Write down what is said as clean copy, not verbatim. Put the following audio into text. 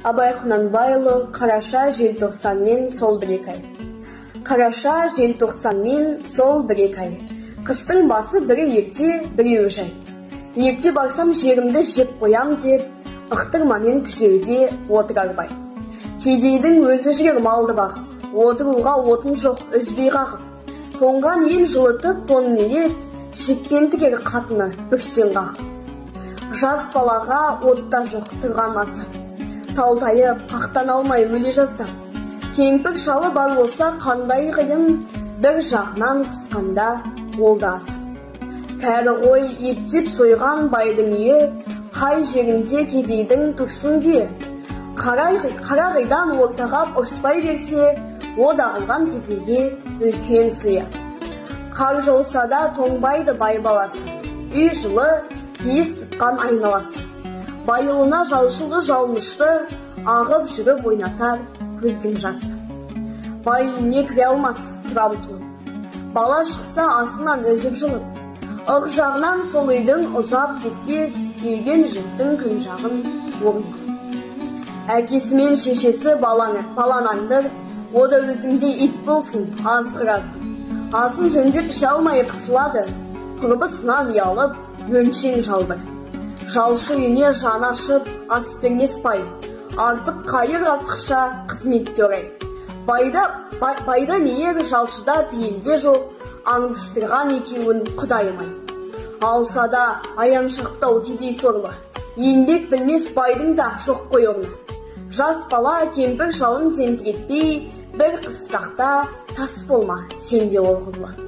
Абай Құнанбайұлы қараша желтоқсанмен сол бір-екі ай. Қараша желтоқсанмен сол бір-екі ай. Қыстың басы бірі ерте, біреуі жай. Ерте барсам жерімді жеп қоям деп, ықтырмамен күзеуде отырар бай. Кедейдің өзі жүрер малды бағып, отыруға отын жоқ үзбей қағып. Тоңған ел жылытып тонын ереп, шекпен тігер қатыны бүрсен қағып. Жас балаға отта жоқ тұрған азап, талтайып қақтан алмай өле жаздап. Кемпір шалы бар болса қандай қиын, бір жағынан қысқанда ол да азап. Кәрі қой ептеп сойған байдың үйі, қай жерінде кедейдің тұрсын күйі. Қара қидан ортағап ұрыспай берсе, о да алған кедейге үлкен сыйы. Қар жауса да тоңбайды бай баласы, үй жылы киіз тұтқан айналасы. Байылына жалшылы жалынышты, ағып жүріп ойнатар көздің жасы. Бай үйіне кіре алмас тұра ұмтылып, бала шықса асынан үзіп жылып. Ық жағынан сол үйдің ұзап кетпес, күйген жұрттың күн жағын орнын. Әкесі мен шешесі баланаңдыр, о да өзіңде ит болсын, азғыр-азғыр. Асын жөндеп іше алмай қысылады, құрбысынан ұялып, өңшең жалбыр. Жалшы үйіне жан ашып, ас бермес бай, артық қайыр артықша қызмет көрер. Байда мейір жалшыда пейілде жоқ, аңдыстырған екеуін құдайымай. Алса да аяншақтау кедей сорлы, еңбек білмес байдың да жоқ қой орны. Жас бала кемпір шалын тентіретпей, бір қыссақта тас болма сенде олғырлы.